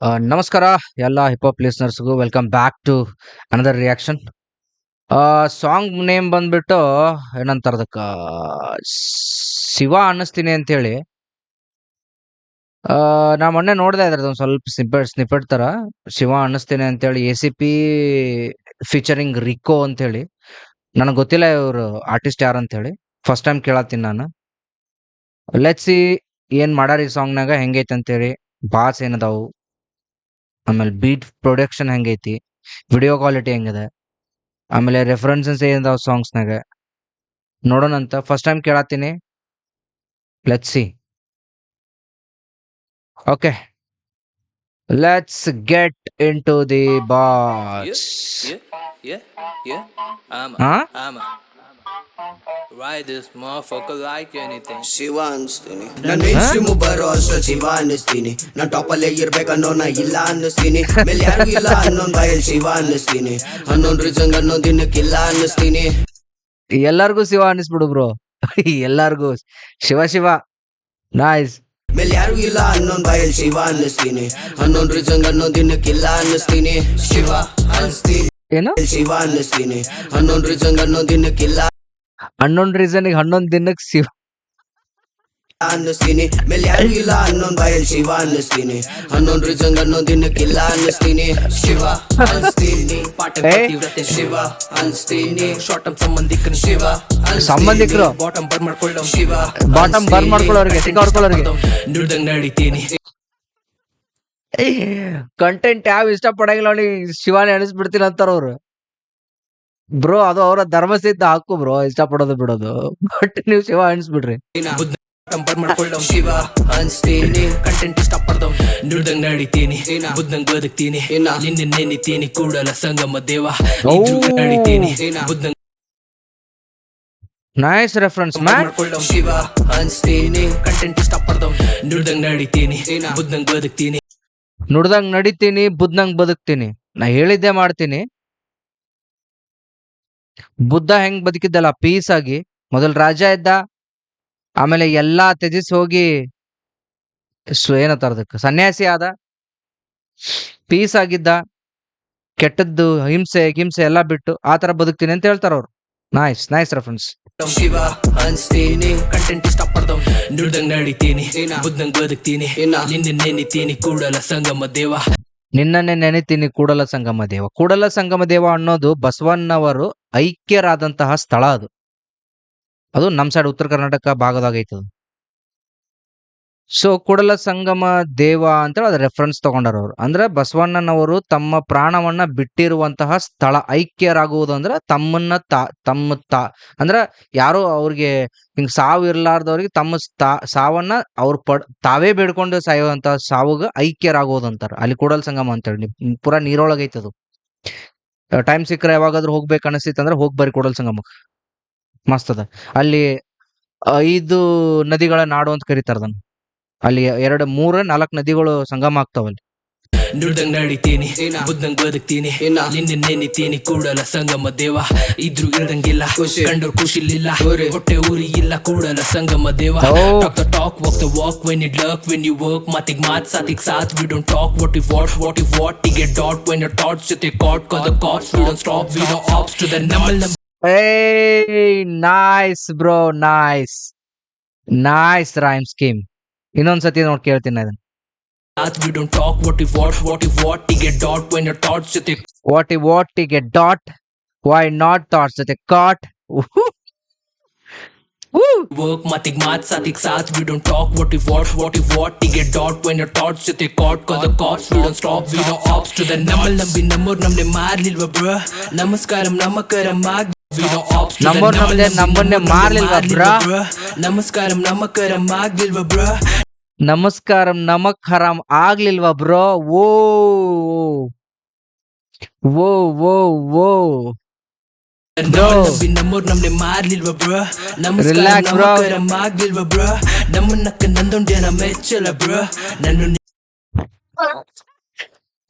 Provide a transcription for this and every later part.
ನಮಸ್ಕಾರ ಎಲ್ಲ ಹಿಪ್-ಹಾಪ್ ಲಿಸನರ್ಸ್‌ಗೂ welcome back to another reaction. Song name ಬಂದ್ಬಿಟ್ಟು ಏನಂತಾರ ಅದಕ್ಕ ಶಿವ ಅನ್ನಿಸ್ತೀನಿ ಅಂತೇಳಿ. ನಾ ಮೊನ್ನೆ ನೋಡ್ದೆ ಇದ್ರದ್ದು ಒಂದು ಸ್ವಲ್ಪ ಸ್ನಿಪೆಟ್ ತರ ಶಿವ ಅನ್ನಿಸ್ತೀನಿ ಅಂತೇಳಿ ಎ.ಸಿ.ಪಿ ಫೀಚರಿಂಗ್ ರಿಕೋ ಅಂತೇಳಿ. ನನಗೆ ಗೊತ್ತಿಲ್ಲ ಇವರು ಆರ್ಟಿಸ್ಟ್ ಯಾರು ಅಂತೇಳಿ. ಫಸ್ಟ್ ಟೈಮ್ ಕೇಳತ್ತೀನಿ ನಾನು. ಲೆಟ್ಸ್ ಸಿ ಏನ್ ಮಾಡ್ಯಾರ ಈ ಸಾಂಗ್ನಾಗ ಹೆಂಗೈತೆ ಅಂತೇಳಿ. ಬಾಸ್ ಏನದಾವು, ಆಮೇಲೆ ಬೀಟ್ ಪ್ರೊಡಕ್ಷನ್ ಹೆಂಗೈತಿ, ವಿಡಿಯೋ ಕ್ವಾಲಿಟಿ ಹೆಂಗಿದೆ, ಆಮೇಲೆ ರೆಫರೆನ್ಸಸ್ ಏನಿದಾವ ಸಾಂಗ್ಸ್ನಾಗ ನೋಡೋಣಂತ. ಫಸ್ಟ್ ಟೈಮ್ ಕೇಳತ್ತೀನಿ. Let's see. Okay, let's get into the bars. Ride this motherfucker like anything. Shiva ಅನ್ಸ್ತೀನಿ, ನನ್ ಮೇನ್ ಸ್ಟ್ರೀಮ್ ಬರೋ ಅಷ್ಟ ಶಿವ ಅನ್ನಿಸ್ತೀನಿ. ನಾನ್ ಟಾಪ್ ಅಲ್ಲೇ ಇರ್ಬೇಕನ್ನೋ ನಾ ಇಲ್ಲ ಅನ್ನಿಸ್ತೀನಿ. ಮೇಲೆ ಯಾರು ಇಲ್ಲ ಅನ್ನೋನ್ ಬಾಯಲ್ ಶಿವ ಅನ್ನಿಸ್ತೀನಿ. ಅನ್ನೊಂದ್ ರೀಸನ್ ಅನ್ನೊಂದ್ ದಿನಕ್ಕಿಲ್ಲ ಅನ್ನಿಸ್ತೀನಿ. ಎಲ್ಲಾರ್ಗೂ ಶಿವ ಅನ್ನಿಸ್ಬಿಡು ಬ್ರೋ. ಎಲ್ಲಾರ್ಗೂ ಶಿವ ಶಿವ. ನೈಸ್. ಮೇಲೆ ಯಾರು ಇಲ್ಲ ಅನ್ನೊಂದ್ ಬಾಯಲ್ ಶಿವ ಅನ್ನಿಸ್ತೀನಿ. ಅನ್ನೊಂದ್ ರೀಸನ್ ಅನ್ನೊಂದ್ ದಿನಕ್ಕಿಲ್ಲ ಅನ್ನಿಸ್ತೀನಿ. ಶಿವ ಅನ್ಸ್ತೀನಿ, ಏನು ಶಿವ ಅನ್ನಿಸ್ತೀನಿ. ಅನ್ನೊಂದ್ ರೀಸನ್ ಅನ್ನೊಂದ್ ದಿನಕ್ಕಿಲ್ಲ ಹನ್ನೊಂದು ರೀಸನ್ಗೆ 11 ದಿನಕ್ಕೆ ಶಿವ ಅನ್ನಿಸ್ತೀನಿ. ಮೇಲೆ ಯಾರು ಇಲ್ಲ ಅನ್ನೊಂದ್ ಬಾಯಲ್ ಶಿವ ಅನ್ನಿಸ್ತೀನಿ. ಅನ್ನೊಂದ್ ರೀಸನ್ ಅನ್ನೊಂದ್ ದಿನಕ್ಕಿಲ್ಲ ಅನ್ನಿಸ್ತೀನಿ. ಶಿವ ಅನ್ಸ್ತೀನಿ, ಪಾಠ ಶಿವ ಅನ್ಸ್ತೀನಿ. ಶಾರ್ಟ್ ಟರ್ಮ್ ಸಂಬಂಧಿಕರು ಶಿವ ಸಂಬಂಧಿಕರು ಬಾಟಮ್ ಬರ್ ಮಾಡ್ಕೊಳ್ಳೋ ಶಿವ ಬಾಟಮ್ ಬರ್ನ್ ಮಾಡ್ಕೊಳ್ಳೋರಿಗೆ ನುಡ್ದಂಗ್ ನಡಿತೀನಿ. ಕಂಟೆಂಟ್ ಯಾವ ಇಷ್ಟಪಡಂಗಿಲ್ಲ ಅವ್ನಿಗೆ ಶಿವಾನಿ ಅನಿಸ್ಬಿಡ್ತೀನಿ ಅಂತಾರ ಅವ್ರು. ಬ್ರೋ ಅದು ಅವರ ಧರ್ಮಸಿದ್ಧ ಹಾಕು ಬ್ರೋ, ಇಷ್ಟಪಡೋದು ಬಿಡೋದು. ಬಟ್ ನೀವು ಶಿವ ಅನಿಸ್ಬಿಡ್ರಿ. ಕಂಪೇರ್ ಮಾಡ್ಕೊಳ್ಳೋ ಶಿವ ಅನ್ಸ್ತೀನಿ. ಕಂಟೆಂಟ್ ಇಷ್ಟ ಪಡ್ದವ್ ನುಡ್ದಂಗ್ ನಡಿತೀನಿ. ಬುದ್ಧಂಗ್ ಬದುಕ್ತೀನಿ, ನಿನ್ನೆ ನೆನಿತೀನಿ. ಕೂಡಲ ಸಂಗಮ ದೇವ ನಡಿತೀನಿ. ಬುದ್ಧಂಗ್ ನೈಸ್ ರೆಫರೆನ್ಸ್ ಮ್ಯಾನ್. ಮಾಡ್ಕೊಳ್ಳೋ ಶಿವ ಅನ್ಸ್ತೀನಿ. ಕಂಟೆಂಟ್ ಇಷ್ಟ ಪಡ್ದವ್ ನುಡ್ದಂಗ್ ನಡಿತೀನಿ. ಬುದ್ಧಂಗ್ ಬದುಕ್ತೀನಿ. ನುಡ್ದಂಗ್ ನಡಿತೀನಿ, ಬುದ್ಧಂಗ್ ಬದುಕ್ತೀನಿ. ನಾ ಹೇಳಿದ್ದೆ ಮಾಡ್ತೀನಿ. ಬುದ್ಧ ಹೆಂಗ್ ಬದುಕಿದ್ದಲ್ಲ ಪೀಸ್ ಆಗಿ. ಮೊದಲ್ ರಾಜ ಇದ್ದ, ಆಮೇಲೆ ಎಲ್ಲಾ ತ್ಯಜಿಸಿ ಹೋಗಿ ಏನಂತಾರದಕ್ಕೆ ಸನ್ಯಾಸಿ ಆದ, ಪೀಸ್ ಆಗಿದ್ದ, ಕೆಟ್ಟದ್ದು ಹಿಂಸೆ ಎಲ್ಲಾ ಬಿಟ್ಟು ಆ ತರ ಬದುಕ್ತೀನಿ ಅಂತ ಹೇಳ್ತಾರ ಅವ್ರು. Nice nice reference. ಶಿವ ಅನ್ಸ್ತೀನಿ. ಕಂಟೆಂಟ್ ಇಷ್ಟ ಪಡ್ದವ್ ನುಡ್ದಂಗ್ ನಡಿತೀನಿ. ಬುದ್ಧಂಗ್ ಬದುಕ್ತೀನಿ. ನಿನ್ನೆ ನೆನಿತೀನಿ. ಕೂಡಲ ಸಂಗಮ ದೇವ ನಿನ್ನನ್ನೇ ನೆನೆತೀನಿ ಕೂಡಲ ಸಂಗಮ ದೇವ. ಕೂಡಲ ಸಂಗಮ ದೇವ ಅನ್ನೋದು ಬಸವಣ್ಣವರು ಐಕ್ಯರಾದಂತಹ ಸ್ಥಳ. ಅದು ನಮ್ ಸೈಡ್ ಉತ್ತರ ಕರ್ನಾಟಕ ಭಾಗದಾಗ ಐತದ. ಸೊ ಕೂಡಲ ಸಂಗಮ ದೇವ ಅಂತೇಳಿ ಅದ್ರ ರೆಫರೆನ್ಸ್ ತಗೊಂಡಾರ ಅವ್ರು. ಅಂದ್ರೆ ಬಸವಣ್ಣನವರು ತಮ್ಮ ಪ್ರಾಣವನ್ನ ಬಿಟ್ಟಿರುವಂತಹ ಸ್ಥಳ. ಐಕ್ಯರಾಗುವುದು ಅಂದ್ರೆ ಅಂದ್ರ ಯಾರು ಅವ್ರಿಗೆ ಹಿಂಗ್ ಸಾವು ಇರ್ಲಾರ್ದವ್ರಿಗೆ ತಮ್ಮ ಸಾವನ್ನ ಅವ್ರು ತಾವೇ ಬೇಡ್ಕೊಂಡು ಸಾಯುವಂತಹ ಸಾವುಗ ಐಕ್ಯರಾಗುವುದು ಅಂತಾರ. ಅಲ್ಲಿ ಕೂಡಲ ಸಂಗಮ ಅಂತೇಳಿ ಪೂರಾ ನೀರೊಳಗೈತದು. ಟೈಮ್ ಸಿಕ್ಕರೆ ಯಾವಾಗಾದ್ರೂ ಹೋಗ್ಬೇಕು ಅನಿಸ್ತಂದ್ರೆ ಹೋಗ್ ಬರ್ರಿ ಕೂಡಲ ಸಂಗಮಕ್ಕೆ. ಮಸ್ತ್ ಅದ. ಅಲ್ಲಿ 5 ನದಿಗಳ ನಾಡು ಅಂತ ಕರೀತಾರ ಅದನ್ನ. ಅಲ್ಲಿ 2, 3, 4 ನದಿಗಳು ಸಂಗಮ ಆಗ್ತಾವಲ್ಲಿ. ನುಡ್ದಂಗ್ ನಡಿತೀನಿ. ಬುದ್ಧಂಗ್ ಬದುಕ್ತೀನಿ. ನಿನ್ನೆ ನೆನಿತೀನಿ. ಕೂಡಲ ಸಂಗಮ ದೇವ ಇದ್ರು ಇರದಂಗಿಲ್ಲ. ಕಂಡೋರ್ ಖುಷಿಲಿಲ್ಲ, ಹೊಟ್ಟೆ ಊರಿ ಇಲ್ಲ. Kudala Sangama Deva talk the talk, walk the walk. When it luck, when you work. ಮಾತಿಗ್ ಮಾತ್, ಸಾತಿಗ್ ಸಾತ್. We don't talk what if what T get dot. When your thoughts ಜೊತೆ caught call the cops. We don't stop, we do ops to the ನಮ್ಮಲ್. Nice bro, nice rhyme scheme. ಇನ್ನೊಂದ್ಸತಿ ನೋಡ್ ಕೇಳ್ತೀನಿ ಅದನ್ನ. We don't talk what if what to get dot when your thoughts jothe what to get dot, why not thoughts jothe caught. work matik mat satik sath. We don't talk what if what to get dot when your thoughts jothe caught call the cops. We don't stop, we don't ops to the nammal nambi namur namne marlilva bro. Namaskaram namakaram mag. We don't ops to the ನಮ್ಮನ್ನೇ ಮಾರ್ಲಿಲ್ವಾ ಬ್ರಾ. ನಮಸ್ಕಾರಂ ನಮಕರಂ ಆಗ್ಲಿಲ್ವಾ bro. ನಮಸ್ಕಾರಂ ನಮಕ್ ಹರಾಮ್ ಆಗ್ಲಿಲ್ವಾ bro. ಓ ಓ ಓ ಓ ನಮ್ಮೂರ್ ನಮ್ನೆ ಮಾರ್ಲಿಲ್ವಾ bro. ನಮಸ್ಕಾರಂ ನಮಕರಂ ಆಗ್ಲಿಲ್ವಾ bro. ನಮ್ಮನ್ನಕ್ಕ ನಂದೊಂದ್ ಜನ ಮೆಚ್ಚಲ bro. ನನ್ನ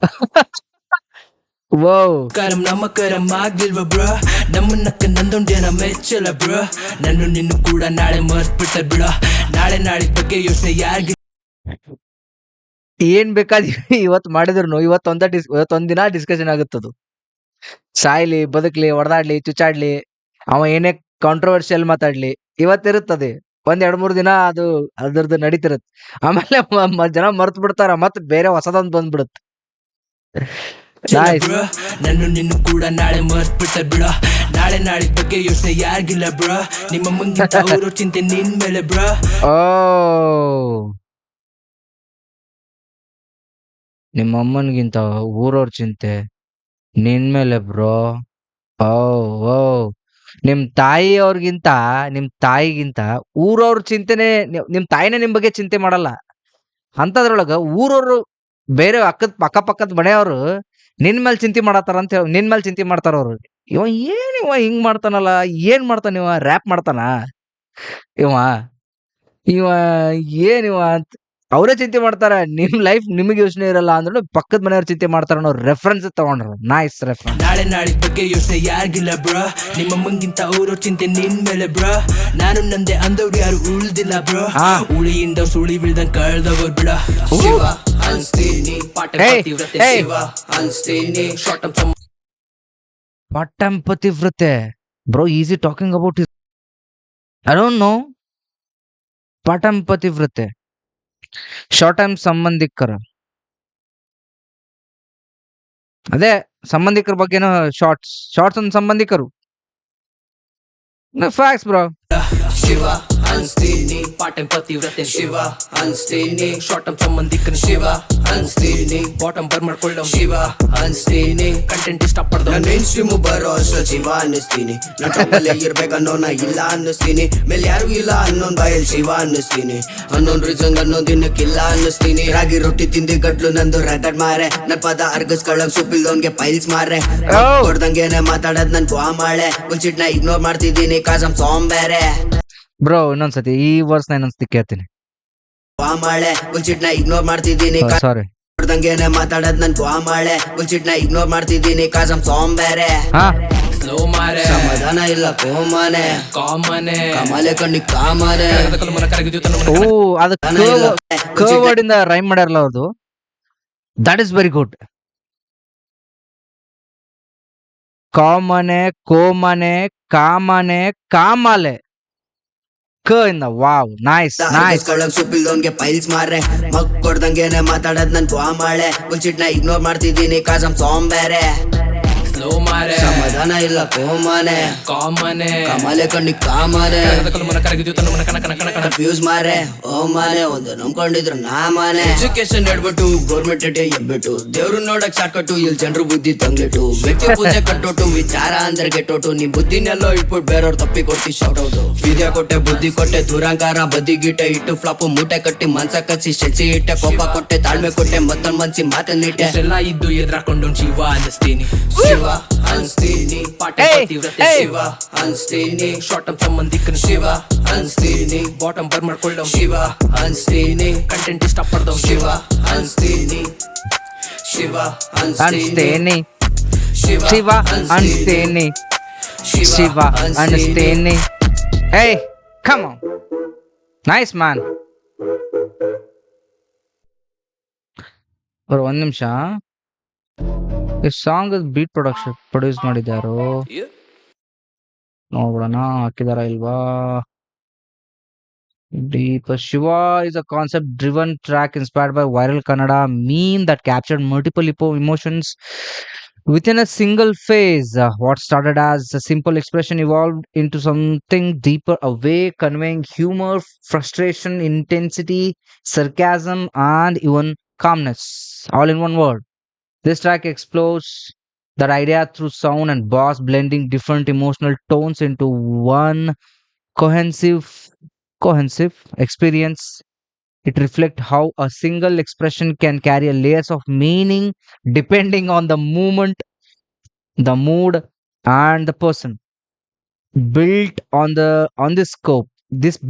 ಕಾರಂ ನಮಕರಂ ಆಗ್ಲಿಲ್ವಾ bro. ನಮ್ಮನ್ನಕ್ಕ ನಂದೊಂದ್ ಜನ ಮೆಚ್ಚಲ bro. ನಾನು ನಿನ್ನ ಕೂಡ ನಾಳೆ ಮರ್ತ್ ಬಿಟ್ಟ ಬಿಡೋ. ನಾಳೆ ಬಗ್ಗೆ ಯೋಚನೆ ಯಾರಿಗೆ ಏನ್ ಬೇಕಾದ್ ಇವತ್ತು ಮಾಡಿದ್ರು ಇವತ್ತೊಂದ್ ದಿನ ಡಿಸ್ಕಷನ್ ಆಗುತ್ತದು. ಸಾಯ್ಲಿ, ಬದುಕ್ಲಿ, ಹೊಡೆದಾಡ್ಲಿ, ಚುಚ್ಚಾಡ್ಲಿ, ಅವ ಏನೇ ಕಾಂಟ್ರವರ್ಷಿಯಲ್ ಮಾತಾಡ್ಲಿ, ಇವತ್ತಿರುತ್ತದೆ. ಒಂದ್ 2-3 ದಿನ ಅದು ಅದ್ರದ್ದು ನಡೀತಿರತ್ತೆ. ಆಮೇಲೆ ಜನ ಮರ್ತ್ ಬಿಡ್ತಾರ. ಮತ್ತೆ ಬೇರೆ ಹೊಸದೊಂದ್ ಬಂದ್ಬಿಡುತ್ತೆ. ನೈಸ್. ಬ್ರೋ ನಾನು ನಿನ್ನ ಕೂಡ ನಾಳೆ ಮರ್ತ್ ಬಿಡ್ತಾರೆ ಬಿಡ. ನಾಳೆ ನಾಳೆ ಬಗ್ಗೆ ಯೋಚನೆ ಯಾರಿಗಿಲ್ಲ ಬ್ರೋ. ನಿಮ್ಮ ಮುಂಗಿಂತ ಅವರು ಚಿಂತೆ ನಿನ್ ಮೇಲೆ ಬ್ರೋ. ಓ, ನಿಮ್ಮ ಅಮ್ಮನ್ಗಿಂತ ಊರವ್ರ ಚಿಂತೆ ನಿನ್ ಮೇಲೆ ಬ್ರೋ. ಓ ಓ ನಿಮ್ ತಾಯಿಗಿಂತ ಊರವ್ರ ಚಿಂತೆನೆ. ನಿಮ್ ತಾಯಿನೇ ನಿಮ್ ಬಗ್ಗೆ ಚಿಂತೆ ಮಾಡಲ್ಲ. ಅಂತದ್ರೊಳಗ ಊರವ್ರು, ಬೇರೆ ಅಕ್ಕಪಕ್ಕದ ಮನೆಯವ್ರು ನಿನ್ ಮೇಲೆ ಚಿಂತೆ ಮಾಡತ್ತಾರ ಅಂತ ಹೇಳಿ ನಿನ್ ಮೇಲೆ ಚಿಂತೆ ಮಾಡ್ತಾರ ಅವ್ರು. ಇವ ಹಿಂಗ್ ಮಾಡ್ತಾನಲ್ಲ, ಏನ್ ಮಾಡ್ತಾನ ಇವ? ರ್ಯಾಪ್ ಮಾಡ್ತಾನ ಇವ ಇವ ಏನಿವ ಅಂತ ಅವರೇ ಚಿಂತೆ ಮಾಡ್ತಾರ. ನಿಮ್ ಲೈಫ್ ನಿಮಗೆ ಯೋಚನೆ ಇರಲ್ಲ ಅಂದ್ರೂ ಪಕ್ಕದ ಮನೆಯವ್ರ ಚಿಂತೆ ಮಾಡ್ತಾರ ಅನ್ನೋ ರೆಫರೆನ್ಸ್ ತಗೊಂಡ್ರ. Nice reference. ನಾಳೆ ನಾಳೆ ಬಗ್ಗೆ ಯೋಚನೆ ಯಾರಿಗಿಲ್ಲ ಬ್ರೋ. ನಿಮ್ಮ ಮುಂಗಿಂತ ಅವರು ಚಿಂತೆ ನಿನ್ ಮೇಲೆ ಬ್ರೋ. ನಾನು ನಂದೆ ಅಂದವ್ರು ಯಾರು ಉಳ್ದಿಲ್ಲ ಬ್ರೋ. ಹಾ. ಉಳಿಯಿಂದ ಸುಳಿ ಬೀಳ್ದಂಗ್ ಕಳ್ದವ್ರು ಬಿಡ. ಶಿವ ಅನ್ಸ್ತೀನಿ, ಪಾಠ ಏಯ್, ಪತಿವ್ರತೆ ಏಯ್. ಶಿವ ಅನ್ಸ್ತೀನಿ, ಶಾರ್ಟ್ ಟರ್ಮ್ ಪಾಟಂ ಪತಿವ್ರತೆ bro. Easy talking about I don't know. ಪಾಟಂ ಪತಿವ್ರತೆ, ಶಾರ್ಟ್ ಟೈಮ್ ಸಂಬಂಧಿಕರ, ಅದೇ ಸಂಬಂಧಿಕರ ಬಗ್ಗೆನೋ. ಶಾರ್ಟ್ಸ್ ಅಂಡ್ ಸಂಬಂಧಿಕರು. Facts bro. ಶಿವ ಅನ್ಸ್ತೀನಿ, ಪಾಠ ಪತಿವ್ರತೆ ಶಿವ ಅನ್ಸ್ತೀನಿ, ಶಾರ್ಟ್ ಟರ್ಮ್ ಸಂಬಂಧಿಕನ ಶಿವ ಅನ್ಸ್ತೀನಿ, ಬಾಟಮ್ ಬರ್ ಮಾಡ್ಕೊಳ್ಳೋ ಶಿವ ಅನ್ಸ್ತೀನಿ. ಕಂಟೆಂಟ್ ಇಷ್ಟ ಪಡ್ದ ನಾನು ಮೇನ್ ಸ್ಟ್ರೀಮ್ ಬರೋ ಅಷ್ಟು ಶಿವ ಅನ್ನಿಸ್ತೀನಿ. ನಾನು ಟಾಪಲ್ಲೇ ಇರ್ಬೇಕನ್ನೋ ನಾ ಇಲ್ಲ ಅನ್ನಿಸ್ತೀನಿ. ಮೇಲೆ ಯಾರು ಇಲ್ಲ ಅನ್ನೊಂದ್ ಬಾಯಲ್ಲಿ ಶಿವ ಅನ್ನಿಸ್ತೀನಿ. ಅನ್ನೊಂದ್ ರೀಸನ್ ಅನ್ನೊಂದ್ ದಿನಕ್ಕಿಲ್ಲ ಅನ್ನಿಸ್ತೀನಿ. ರಾಗಿ ರೊಟ್ಟಿ ತಿಂದಿ ಗಟ್ಲು ನಂದು ರೆಕಾರ್ಡ್ ಮಾರೆ. ನನ್ ಪದ ಅರ್ಗಸ್ಕೊಳಕ್ ಸುಪ್ಪಿಲ್ದೋನ್ಗೆ ಫೈಲ್ಸ್ ಮಾರೆ. ಕೊಡ್ದಂಗೇನೆ ಮಾತಾಡದ್ ನನ್ ಗ್ವಾ ಮಾಳೆ. ಬುಲ್ಶಿಟ್ ನ ಇಗ್ನೋರ್ ಮಾಡ್ತಿದ್ದೀನಿ ಕಾಸಮ್ ಸೋಂಬೇರೆ. ಬ್ರೋ ಇನ್ನೊಂದ್ಸತಿ ಈ ವರ್ಸ್ ನ ಇನ್ನೊಂದ್ಸತಿ ಕೇಳ್ತೀನಿ. ಗ್ವಾ ಮಾಳೆ, ಬುಲ್ಶಿಟ್ ನ ಇಗ್ನೋರ್ ಮಾಡ್ತಿದ್ದೀನಿ. ಸಾರಿ. ಕೊಡ್ದಂಗೇನೆ ಮಾತಾಡದ್ ನನ್ ಗ್ವಾ ಮಾಳೆ. ಬುಲ್ಶಿಟ್ ನ ಇಗ್ನೋರ್ ಮಾಡ್ತಿದ್ದೀನಿ ಕಾಸಮ್ ಸೋಂಬೇರೆ. ಹಾ, ಸ್ಲೋ ಮಾರೆ ಸಮಾಧಾನ ಇಲ್ಲ ಕೋಮಾನೆ, ಕಾಮನೆ ಕಮಲೆ ಕಣ್ಣಿ ಕಾಮಾನೆ. ಓ, ಅದು ವರ್ಡ್ ಇಂದ ರೈಮ್ ಮಾಡ್ಯಾರಲ್ಲ ಅವ್ರದ್ದು. That is very good. ಕಾಮನೆ, ಕೋಮನೆ, ಕಾಮನೆ, ಕಾಮಾಲೆ, ಕ ಇಂದ. Wow, nice nice. ಸುಪ್ಪಿಲ್ದೋನ್ಗೆ ಫೈಲ್ಸ್ ಮಾರೆ. ಮಗ್ ಕೊಡ್ದಂಗೇನೆ ಮಾತಾಡದ್ ನನ್ ಗ್ವಾ ಮಾಳೆ. ಬುಲ್ಶಿಟ್ ನ ಇಗ್ನೋರ್ ಮಾಡ್ತಿದ್ದೀನಿ ಕಾಸಮ್ ಸೋಂಬೇರೆ. ಸ್ಲೋ ಮಾರೆ ಸಮಾಧಾನ ಇಲ್ಲ ಕೋಮಾನೆ, ಕಾಮನೆ ಕಮಲೆ ಕಣ್ಣಿ ಕಾಮಾನೆ. ಕಣ ಕನ್ಫ್ಯೂಸ್ ಮಾರೆ ಓ ಮಾನೆ, ಒಂದು ನಂಬ್ಕೊಂಡಿದ್ರು ನಾ ಮಾನೆ. ಎಜುಕೇಶನ್ ಹೇಳ್ಬಿಟ್ಟು ಗೌರ್ಮೆಂಟ್ ಎಬ್ಬಿಟ್ಟು ದೇವ್ರು ನೋಡಕ್ ಸಾಕಟ್ಟು ಇಲ್ಲಿ ಜನರು ಬುದ್ಧಿ ತಂಗಿಟ್ಟು. ವ್ಯಕ್ತಿ ಪೂಜೆ ಕಟ್ಟೋಟು ವಿಚಾರ ಅಂದ್ರೆ ಗೆಟ್ಟೋಟು. ನಿಮ್ ಬುದ್ಧಿನೆಲ್ಲೋ ಇಟ್ಬಿಟ್ಟು ಬೇರೆಯವ್ರು ತಪ್ಪಿ ಕೊಡ್ತಿ ಶೌಟ್ ಔಟು. ವಿದ್ಯೆ ಕೊಟ್ಟೆ ಬುದ್ಧಿ ಕೊಟ್ಟೆ ದುರಂಕಾರ ಬದಿಗಿಟ್ಟೆ ಇಟ್ಟು ಫ್ಲಾಪು ಮೂಟೆ ಕಟ್ಟಿ ಮನ್ಸ ಕಚ್ಚಿ ಶೆಚ್ಚಿ ಇಟ್ಟೆ. ಕೋಪ ಕೊಟ್ಟೆ ತಾಳ್ಮೆ ಕೊಟ್ಟೆ ಮತ್ತೊಂದ್ ಮನ್ಸಿ ಮಾತನ್ನಿಟ್ಟೆ. ಎಲ್ಲ ಇದ್ದು ಎದ್ರಾಕೊಂಡು ಶಿವ ಅನ್ನಿಸ್ತೀನಿ. ಶಿವ ಅನ್ಸ್ತೀನಿ, ಪಾಠ ಏಯ್, ಪತಿವ್ರತೆ ಏಯ್. ಶಿವ ಅನ್ಸ್ತೀನಿ, ಶಾರ್ಟ್ ಟರ್ಮ್ ಸಂಬಂಧಿಕನ ಶಿವ ಅನ್ಸ್ತೀನಿ, ಬಾಟಮ್ ಬರ್ ಮಾಡ್ಕೊಳ್ಳೋ ಶಿವ ಅನ್ಸ್ತೀನಿ, ಕಂಟೆಂಟ್ ಇಷ್ಟ ಪಡ್ದ ಶಿವ ಅನ್ಸ್ತೀನಿ, ಶಿವ ಅನ್ಸ್ತೇನೆ, ಶಿವ ಶಿವ ಅನ್ಸ್ತೇನೆ, ಶಿವ ಅನ್ಸ್ತೇನೆ. ಏಯ್, ಕಮ್ ಆನ್, ನೈಸ್ ಮ್ಯಾನ್. ಒಂದ್ ನಿಮಿಷ. ಈ ಸಾಂಗ್ ಬೀಟ್ ಪ್ರೊಡ್ಯೂಸ್ ಮಾಡಿದ್ಯಾರು ನೋಡೋಣ, ಹಾಕಿದಾರ ಇಲ್ವಾ? Deep Shiva is a concept driven track inspired by viral Kannada meme that captured multiple emotions within a single phase. What started as a simple expression evolved into something deeper, a way conveying humor, frustration, intensity, sarcasm, and even calmness, all in one word. This track explores that idea through sound and bass, blending different emotional tones into one cohesive experience. It reflects how a single expression can carry layers of meaning depending on the moment, the mood, and the person. Built on this scope,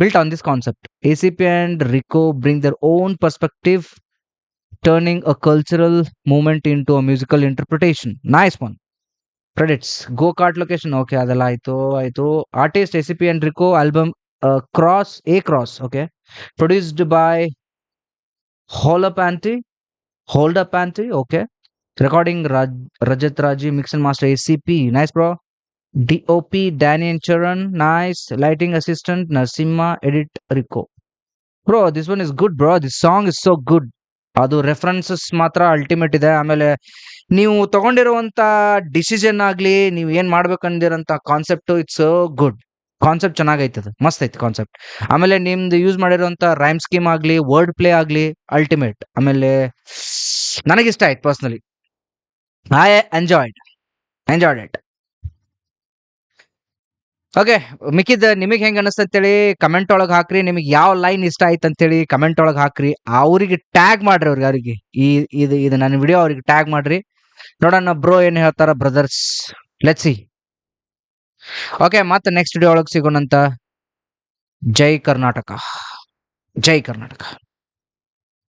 built on this concept, ACP and Rico bring their own perspective, turning a cultural movement into a musical interpretation. Nice one. Credits: Go Kart Location. Okay, ಅದೆಲ್ಲ ಆಯ್ತು. Artist ACP and Rico. Album Cross. Okay. Produced by Holopanty. Hold up Anthony, okay. Recording Rajat Raji, mix and master ACP, nice bro. DOP Danny and Charan, nice. Lighting assistant Narsimha, edit Rico. Bro, this one is good bro. This song is so good. ಅದು references ಮಾತ್ರ ultimate ಇದೆ. ಆಮೇಲೆ ನೀವು ತಗೊಂಡಿರುವಂತ decision ಆಗ್ಲಿ, ನೀವು ಏನ್ ಮಾಡ್ಬೇಕಂದಿರಂತ concept it's good. Concept ಚೆನ್ನಾಗೈತೆ, ಅದು ಮಸ್ತ್ ಐತೆ ಕಾನ್ಸೆಪ್ಟ್. ಆಮೇಲೆ ನಿಮ್ದು ಯೂಸ್ ಮಾಡಿರುವಂತ ರೈಮ್ ಸ್ಕೀಮ್ ಆಗ್ಲಿ, ವರ್ಡ್ ಪ್ಲೇ ಆಗ್ಲಿ ಅಲ್ಟಿಮೇಟ್. ಆಮೇಲೆ ನನಗಿಷ್ಟ ಆಯ್ತು personally. I enjoyed it. Okay, ಮಿಕ್ಕಿದ ನಿಮಗೆ ಹೆಂಗ ಅನಿಸ್ತ ಅಂತೇಳಿ ಕಮೆಂಟ್ ಒಳಗೆ ಹಾಕ್ರಿ. ನಿಮಗೆ ಯಾವ ಲೈನ್ ಇಷ್ಟ ಆಯ್ತು ಅಂತೇಳಿ ಕಮೆಂಟ್ ಒಳಗೆ ಹಾಕ್ರಿ. ಅವ್ರಿಗೆ ಟ್ಯಾಗ್ ಮಾಡ್ರಿ, ಅವ್ರಿಗೆ ಇದು ನನ್ನ ವಿಡಿಯೋ ಅವ್ರಿಗೆ ಟ್ಯಾಗ್ ಮಾಡ್ರಿ. ನೋಡೋಣ ಬ್ರೋ ಏನ್ ಹೇಳ್ತಾರ ಬ್ರದರ್ಸ್. Let's see. ಓಕೆ, ಮತ್ತೆ ನೆಕ್ಸ್ಟ್ ವಿಡಿಯೋ ಒಳಗೆ ಸಿಗೋಣಂತ. ಜೈ ಕರ್ನಾಟಕ.